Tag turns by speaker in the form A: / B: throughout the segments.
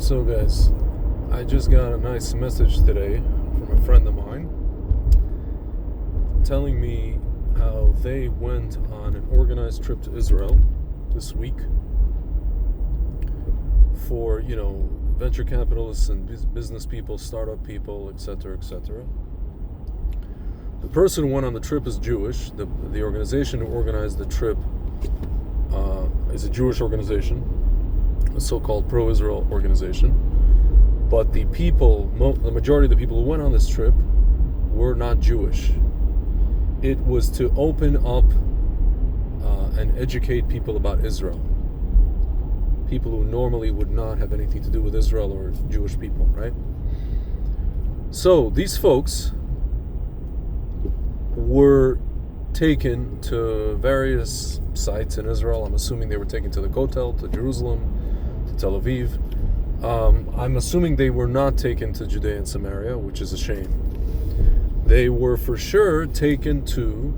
A: So guys, I just got a nice message today from a friend of mine telling me how they went on an organized trip to Israel this week for, venture capitalists and business people, startup people, etc., etc. The person who went on the trip is Jewish. The organization who organized the trip is a Jewish organization, a so-called pro-Israel organization. But the majority of the people who went on this trip were not Jewish. It was to open up and educate people about Israel. People who normally would not have anything to do with Israel or Jewish people, right? So these folks were taken to various sites in Israel. I'm assuming they were taken to the Kotel, to Jerusalem, to Tel Aviv. I'm assuming they were not taken to Judea and Samaria, which is a shame. They were for sure taken to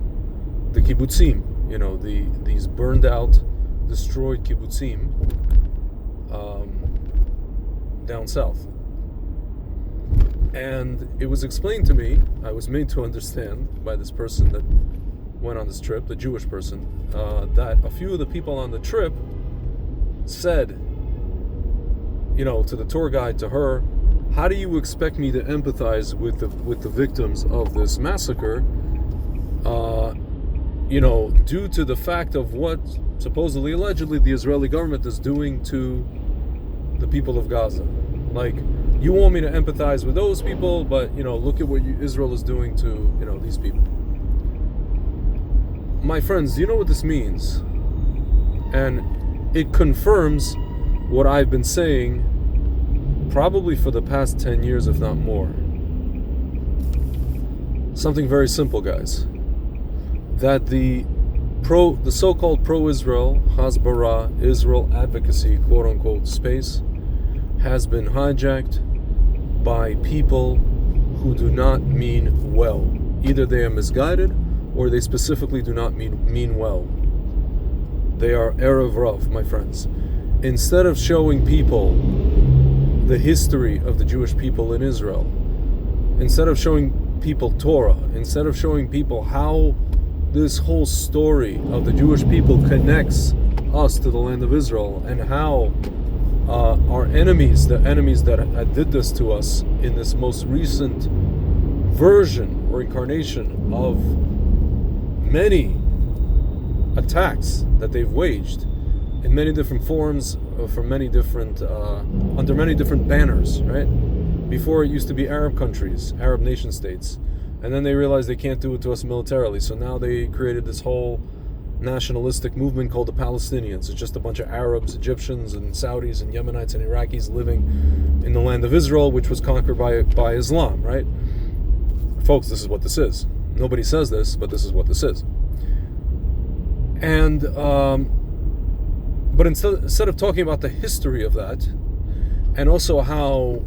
A: the kibbutzim, these burned out, destroyed kibbutzim down south. And it was explained to me, I was made to understand by this person that went on this trip, the Jewish person, that a few of the people on the trip said, to the tour guide, to her, how do you expect me to empathize with the victims of this massacre, due to the fact of what supposedly, allegedly, the Israeli government is doing to the people of Gaza. Like, you want me to empathize with those people, but, look at what Israel is doing to, these people. My friends, do you know what this means? And it confirms what I've been saying probably for the past 10 years, if not more. Something very simple, guys. That the so-called pro-Israel, Hasbara, Israel advocacy, quote-unquote, space, has been hijacked by people who do not mean well. Either they are misguided, or they specifically do not mean well. They are Erev Rav, my friends. Instead of showing people the history of the Jewish people in Israel, instead of showing people Torah, instead of showing people how this whole story of the Jewish people connects us to the land of Israel, and how our enemies, the enemies that did this to us in this most recent version or incarnation of many attacks that they've waged in many different forms, from many different, under many different banners, right? Before it used to be Arab countries, Arab nation states, and then they realized they can't do it to us militarily, so now they created this whole nationalistic movement called the Palestinians. It's just a bunch of Arabs, Egyptians, and Saudis, and Yemenites, and Iraqis living in the land of Israel, which was conquered by Islam, right? Folks, this is what this is. Nobody says this, but this is what this is. And but instead of talking about the history of that, and also how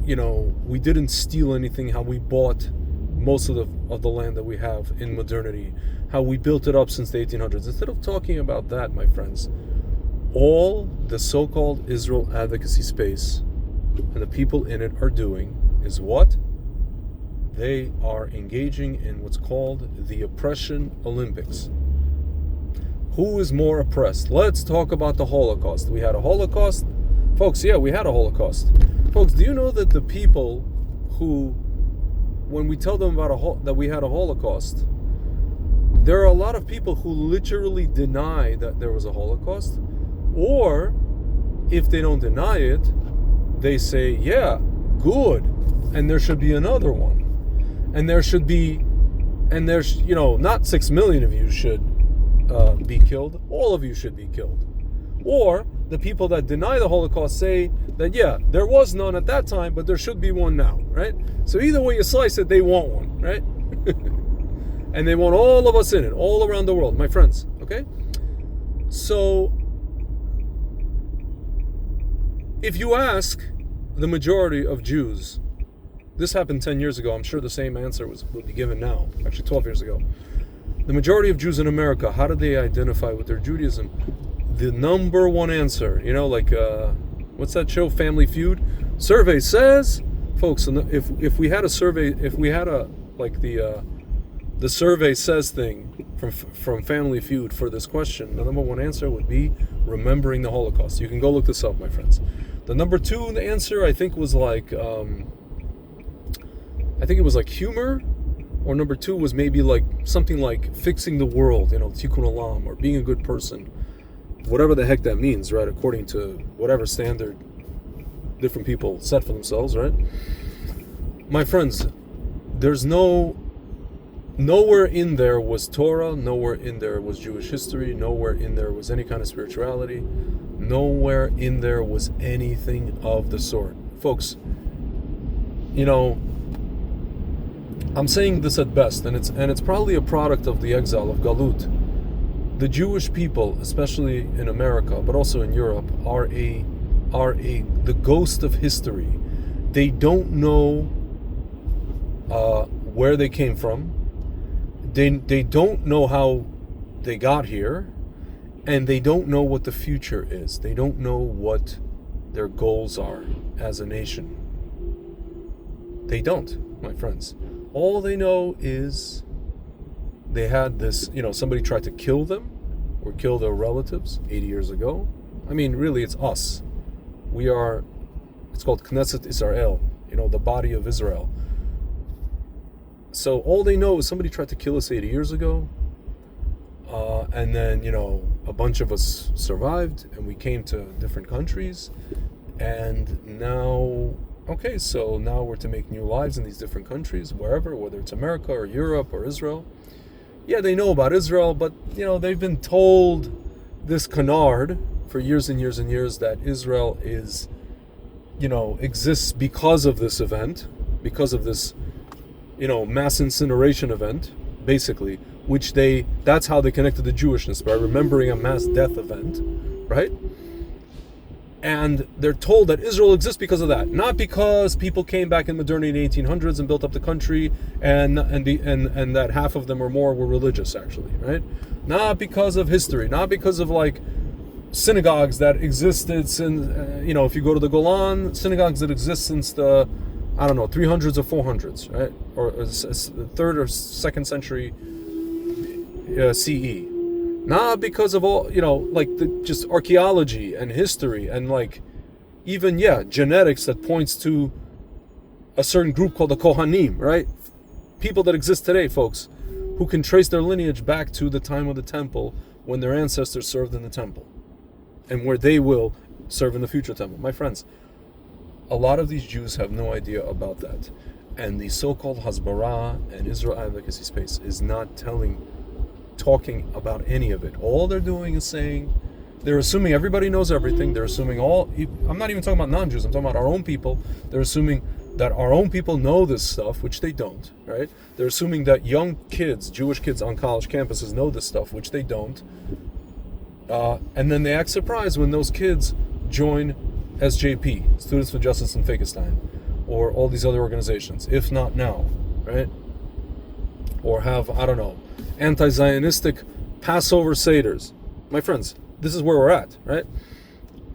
A: we didn't steal anything, how we bought most of the land that we have in modernity, how we built it up since the 1800s, instead of talking about that, my friends, all the so-called Israel advocacy space and the people in it are doing is what? They are engaging in what's called the Oppression Olympics. Who is more oppressed? Let's talk about the Holocaust. We had a Holocaust. Folks, yeah, we had a Holocaust. Folks, do you know that the people who, when we tell them about that we had a Holocaust, there are a lot of people who literally deny that there was a Holocaust, or if they don't deny it, they say, yeah, good, and there should be another one. And there's not 6 million of you should be killed. All of you should be killed. Or the people that deny the Holocaust say that, yeah, there was none at that time, but there should be one now, right? So either way you slice it, they want one, right? And they want all of us in it, all around the world, my friends, okay? So if you ask the majority of Jews, this happened 10 years ago, I'm sure the same answer would be given now, actually 12 years ago. The majority of Jews in America, how do they identify with their Judaism? The number one answer, what's that show, Family Feud, Survey says, folks, if we had a survey, if we had a like the survey says thing from Family Feud for this question, the number one answer would be remembering the Holocaust. You can go look this up, my friends. The number two answer, I think, was like I think it was like humor, or number two was maybe like something like fixing the world, tikkun olam, or being a good person, whatever the heck that means, right? According to whatever standard different people set for themselves, right? My friends, there's nowhere in there was Torah, nowhere in there was Jewish history, nowhere in there was any kind of spirituality, nowhere in there was anything of the sort. Folks, I'm saying this at best, and it's probably a product of the exile of Galut. The Jewish people, especially in America, but also in Europe, are the ghost of history. They don't know where they came from. They don't know how they got here, and they don't know what the future is. They don't know what their goals are as a nation. They don't, my friends. All they know is they had this, somebody tried to kill them or kill their relatives 80 years ago. I mean, really, it's us. It's called Knesset Israel, the body of Israel. So all they know is somebody tried to kill us 80 years ago, and then, a bunch of us survived, and we came to different countries, and now, so now we're to make new lives in these different countries, wherever, whether it's America or Europe or Israel. Yeah, they know about Israel, but, they've been told this canard for years and years and years that Israel is, exists because of this event, because of this, mass incineration event, basically, that's how they connected the Jewishness, by remembering a mass death event, right? And they're told that Israel exists because of that, not because people came back in modernity in the 1800s and built up the country, and that half of them or more were religious, actually, right? Not because of history, not because of like synagogues that existed since, if you go to the Golan, synagogues that exist since the 300s or 400s, right? Or 3rd or 2nd century CE. Not because of all, just archaeology and history and even, genetics that points to a certain group called the Kohanim, right? People that exist today, folks, who can trace their lineage back to the time of the temple when their ancestors served in the temple and where they will serve in the future temple. My friends, a lot of these Jews have no idea about that. And the so-called Hasbara and Israel advocacy space is not talking about any of it. All they're doing is they're assuming everybody knows everything. They're assuming I'm not even talking about non-Jews, I'm talking about our own people. They're assuming that our own people know this stuff, which they don't, right? They're assuming that young kids, Jewish kids on college campuses know this stuff, which they don't. And then they act surprised when those kids join SJP, Students for Justice in Fakistan, or all these other organizations, if not now, right? Or have, anti-Zionistic Passover Seders. My friends, this is where we're at, right?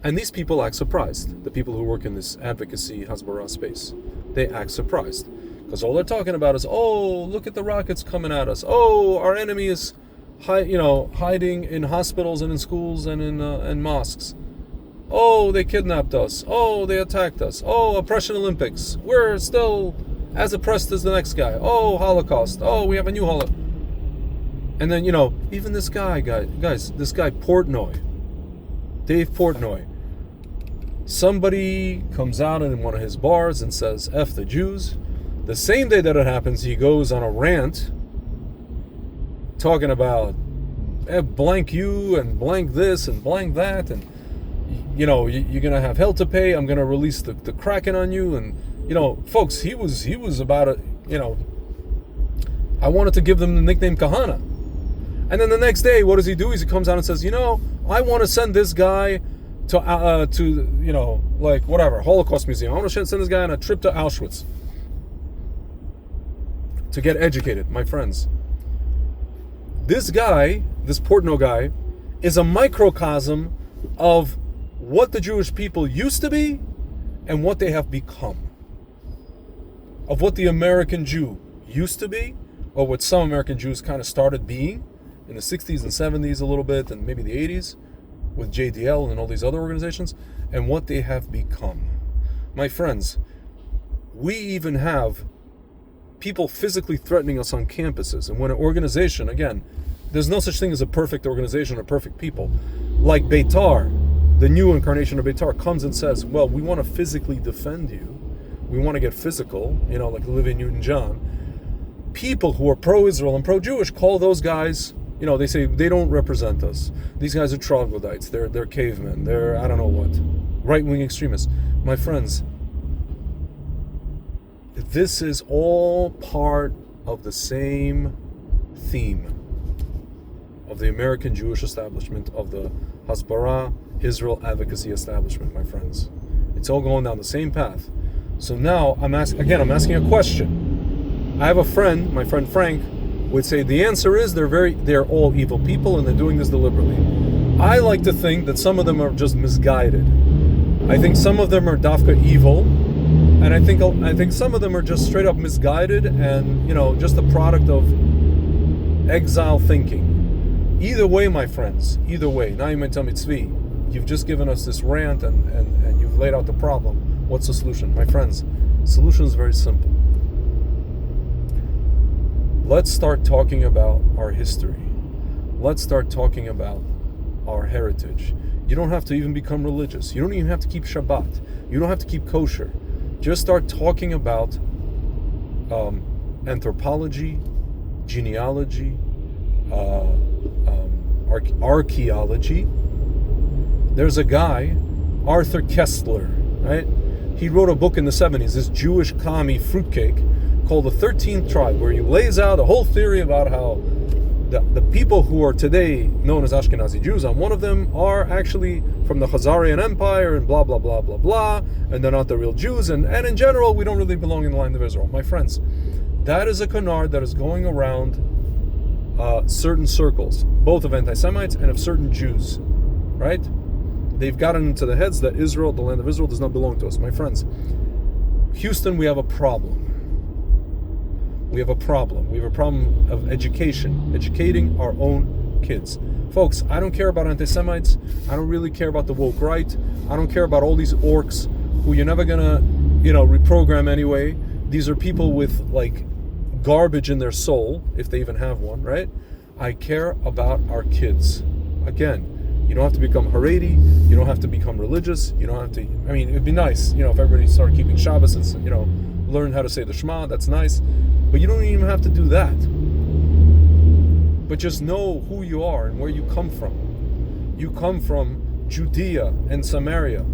A: And these people act surprised. The people who work in this advocacy Hasbara space, they act surprised. Because all they're talking about is, look at the rockets coming at us. Our enemy is hiding in hospitals and in schools and in mosques. They kidnapped us. They attacked us. Oppression Olympics. We're still as oppressed as the next guy. Holocaust. We have a new Holocaust. And then, even this guy, guys, this guy Portnoy, Dave Portnoy, somebody comes out in one of his bars and says, F the Jews. The same day that it happens, he goes on a rant talking about blank you and blank this and blank that, and you're gonna have hell to pay. I'm gonna release the Kraken on you, and folks, he was about it. I wanted to give them the nickname Kahana, and then the next day, what does he do? He comes out and says, I want to send this guy to Holocaust Museum. I want to send this guy on a trip to Auschwitz to get educated. My friends, this guy, this Portnoy guy, is a microcosm of what the Jewish people used to be and what they have become. Of what the American Jew used to be, or what some American Jews kind of started being in the 60s and 70s a little bit, and maybe the 80s with JDL and all these other organizations, and what they have become. My friends, we even have people physically threatening us on campuses. And when an organization, again, there's no such thing as a perfect organization or perfect people, like Beitar, the new incarnation of Beitar, comes and says, well, we want to physically defend you. We want to get physical, like Olivia Newton-John. People who are pro-Israel and pro-Jewish call those guys, they say they don't represent us. These guys are troglodytes. They're cavemen. They're I don't know what. Right-wing extremists. My friends, this is all part of the same theme of the American Jewish establishment, of the Hasbara Israel advocacy establishment, my friends. It's all going down the same path. So now I'm asking a question. I have a friend, my friend Frank, would say the answer is they're all evil people and they're doing this deliberately. I like to think that some of them are just misguided. I think some of them are dafka evil, and I think some of them are just straight up misguided and just a product of exile thinking. Either way, my friends, either way. Now you might tell me, Tzvi, you've just given us this rant and you've laid out the problem. What's the solution? My friends, the solution is very simple. Let's start talking about our history. Let's start talking about our heritage. You don't have to even become religious. You don't even have to keep Shabbat. You don't have to keep kosher. Just start talking about anthropology, genealogy, archaeology. There's a guy, Arthur Kessler, right? He wrote a book in the 70s, this Jewish commie fruitcake called The 13th Tribe, where he lays out a whole theory about how the people who are today known as Ashkenazi Jews, and one of them are actually from the Khazarian Empire and blah, blah, blah, blah, blah, and they're not the real Jews, and in general, we don't really belong in the land of Israel. My friends, that is a canard that is going around certain circles, both of anti-Semites and of certain Jews, right? They've gotten into the heads that Israel, the land of Israel, does not belong to us. My friends, Houston, we have a problem. We have a problem. We have a problem of educating our own kids. Folks, I don't care about anti-Semites. I don't really care about the woke right. I don't care about all these orcs who you're never gonna, reprogram anyway. These are people with garbage in their soul, if they even have one, right? I care about our kids. Again, you don't have to become Haredi. You don't have to become religious. You don't have to. It'd be nice, if everybody started keeping Shabbos and learn how to say the Shema. That's nice. But you don't even have to do that. But just know who you are and where you come from. You come from Judea and Samaria.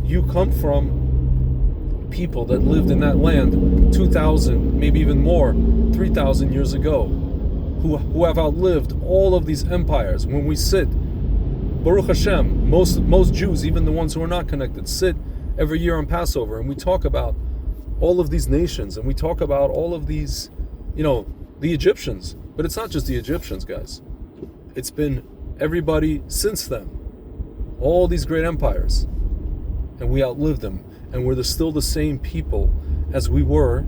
A: You come from people that lived in that land 2,000, maybe even more, 3,000 years ago, who have outlived all of these empires. When we sit, Baruch Hashem, most Jews, even the ones who are not connected, sit every year on Passover, and we talk about all of these nations, and we talk about all of these, the Egyptians. But it's not just the Egyptians, guys. It's been everybody since them. All these great empires. And we outlived them. And we're still the same people as we were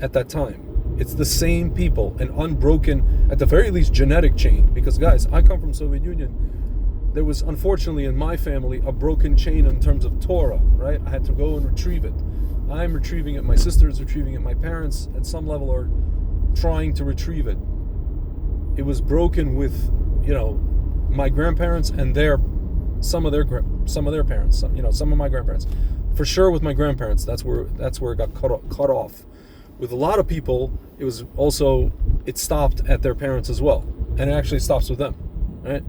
A: at that time. It's the same people, an unbroken, at the very least, genetic chain. Because, guys, I come from Soviet Union. There was, unfortunately, in my family, a broken chain in terms of Torah, right? I had to go and retrieve it. I'm retrieving it, my sister is retrieving it, my parents at some level are trying to retrieve it. It was broken with, my grandparents and some of their parents, some of my grandparents. For sure with my grandparents, that's where it got cut off. With a lot of people, it stopped at their parents as well. And it actually stops with them, right?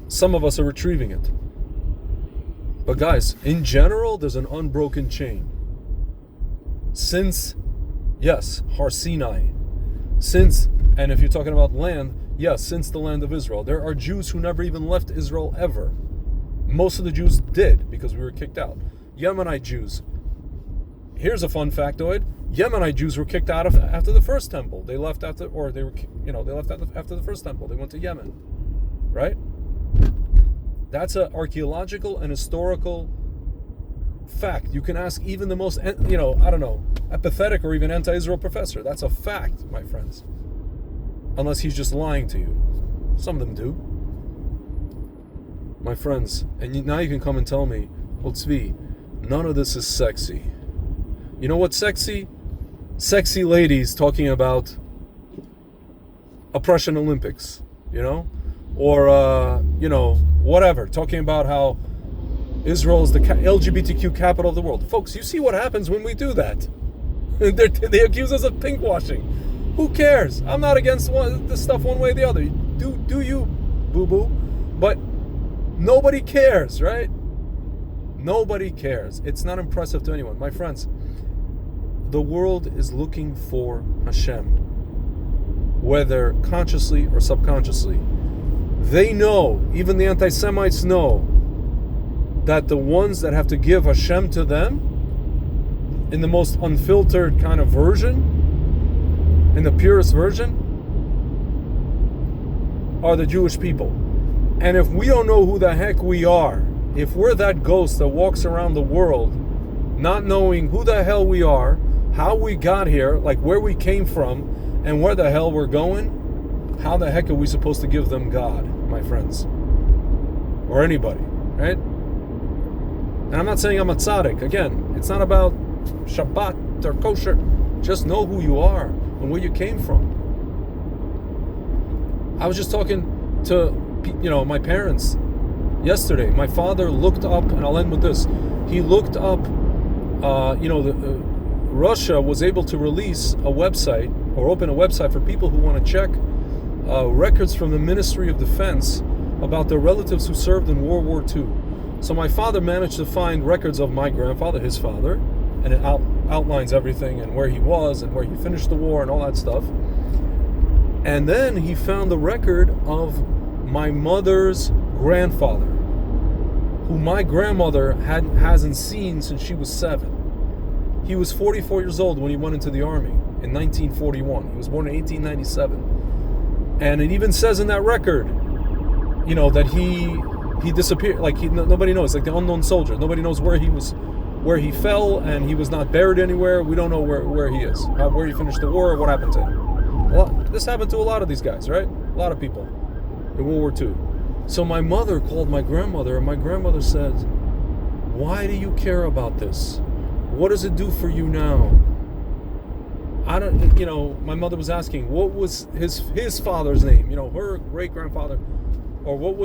A: Some of us are retrieving it. But guys, in general, there's an unbroken chain. Since, yes, Har Sinai. Since, and if you're talking about land, yes, since the land of Israel. There are Jews who never even left Israel ever. Most of the Jews did, because we were kicked out. Yemenite Jews. Here's a fun factoid. Yemenite Jews were kicked out after the first temple. They left after the first temple. They went to Yemen. Right? That's an archaeological and historical fact. You can ask even the most, apathetic or even anti-Israel professor. That's a fact, my friends. Unless he's just lying to you. Some of them do. My friends, and now you can come and tell me, well, Tzvi, none of this is sexy. You know what's sexy? Sexy ladies talking about oppression Olympics, or, whatever, talking about how Israel is the LGBTQ capital of the world. Folks, you see what happens when we do that. They accuse us of pink washing. Who cares? I'm not against this stuff one way or the other. Do you, boo-boo? But nobody cares, right? Nobody cares. It's not impressive to anyone. My friends, the world is looking for Hashem, whether consciously or subconsciously. They know, even the anti-Semites know, that the ones that have to give Hashem to them in the most unfiltered kind of version, in the purest version, are the Jewish people. And if we don't know who the heck we are, if we're that ghost that walks around the world not knowing who the hell we are, how we got here, like where we came from, and where the hell we're going, how the heck are we supposed to give them God, my friends? Or anybody, right? And I'm not saying I'm a tzaddik. Again, it's not about Shabbat or kosher. Just know who you are and where you came from. I was just talking to, my parents yesterday. My father looked up, and I'll end with this. He looked up, Russia was able to release a website or open a website for people who want to check records from the Ministry of Defense about their relatives who served in World War II. So my father managed to find records of my grandfather, his father, and it outlines everything and where he was and where he finished the war and all that stuff. And then he found the record of my mother's grandfather, who my grandmother hasn't seen since she was 7. He was 44 years old when he went into the army in 1941. He was born in 1897. And it even says in that record, that he disappeared. Like nobody knows. Like the unknown soldier. Nobody knows where he fell, and he was not buried anywhere. We don't know where he is, where he finished the war, or what happened to him. This happened to a lot of these guys, right? A lot of people in World War II. So my mother called my grandmother, and my grandmother said, "Why do you care about this? What does it do for you now?" My mother was asking, what was his father's name? Her great-grandfather. Or what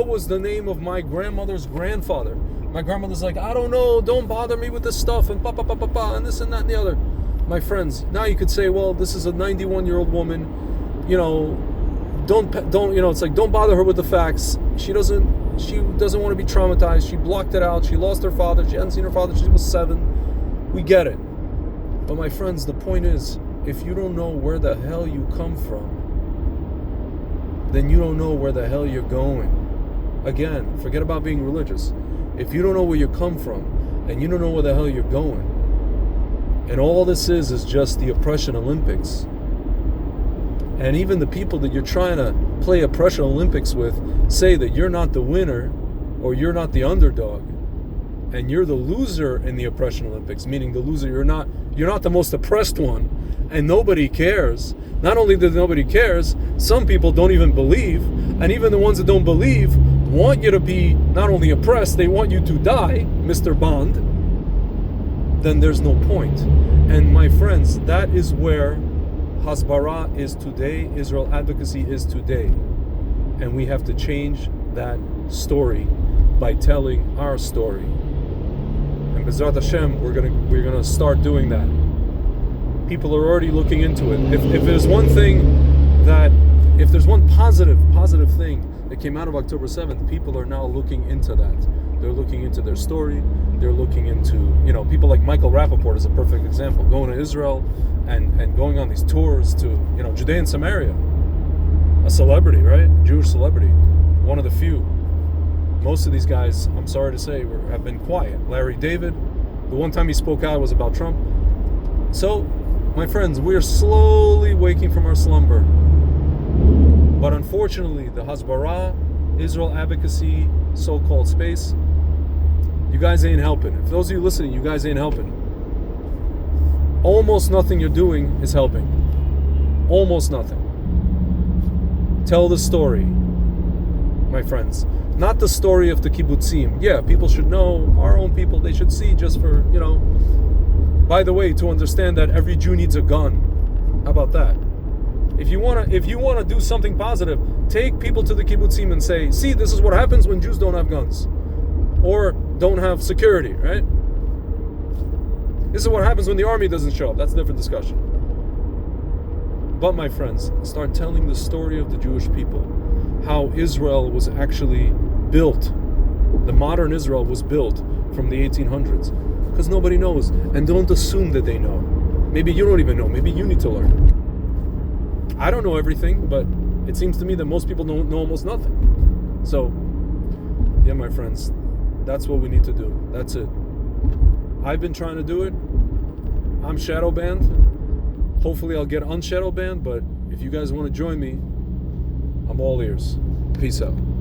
A: was the name of my grandmother's grandfather? My grandmother's like, I don't know, don't bother me with this stuff, and and this and that and the other. My friends, now you could say, well, this is a 91-year-old woman, don't it's like, don't bother her with the facts. She doesn't want to be traumatized. She blocked it out. She lost her father. She hadn't seen her father. She was 7. We get it. But my friends, the point is, if you don't know where the hell you come from, then you don't know where the hell you're going. Again, forget about being religious. If you don't know where you come from, and you don't know where the hell you're going, and all this is just the oppression Olympics, and even the people that you're trying to play oppression Olympics with say that you're not the winner, or you're not the underdog, and you're the loser in the oppression Olympics, meaning the loser, you're not the most oppressed one, and nobody cares. Not only that nobody cares, some people don't even believe, and even the ones that don't believe want you to be not only oppressed, they want you to die, Mr. Bond. Then there's no point. And my friends, that is where Hasbara is today, Israel advocacy is today. And we have to change that story by telling our story. And B'ezrat Hashem, we're gonna start doing that. People are already looking into it. If there's one thing if there's one positive thing that came out of October 7th, people are now looking into that. They're looking into their story. They're looking into, people like Michael Rappaport is a perfect example, going to Israel and going on these tours to, Judea and Samaria. A celebrity, right? Jewish celebrity. One of the few. Most of these guys, I'm sorry to say, have been quiet. Larry David, the one time he spoke out was about Trump. So, my friends, we are slowly waking from our slumber. But unfortunately, the Hasbara Israel advocacy so-called space, you guys ain't helping. If those of you listening, you guys ain't helping. Almost nothing you're doing is helping. Almost nothing. Tell the story, my friends. Not the story of the kibbutzim. Yeah, people should know, our own people, they should see just for, by the way, to understand that every Jew needs a gun. How about that? If you wanna do something positive, take people to the kibbutzim and say, see, this is what happens when Jews don't have guns. Or don't have security, right? This is what happens when the army doesn't show up. That's a different discussion. But my friends, start telling the story of the Jewish people. How Israel was actually built. The modern Israel was built from the 1800s. Because nobody knows. And don't assume that they know. Maybe you don't even know. Maybe you need to learn. I don't know everything, but it seems to me that most people don't know almost nothing. So, yeah, my friends, that's what we need to do. That's it. I've been trying to do it. I'm shadow banned. Hopefully I'll get unshadow banned, but if you guys want to join me, I'm all ears. Peace out.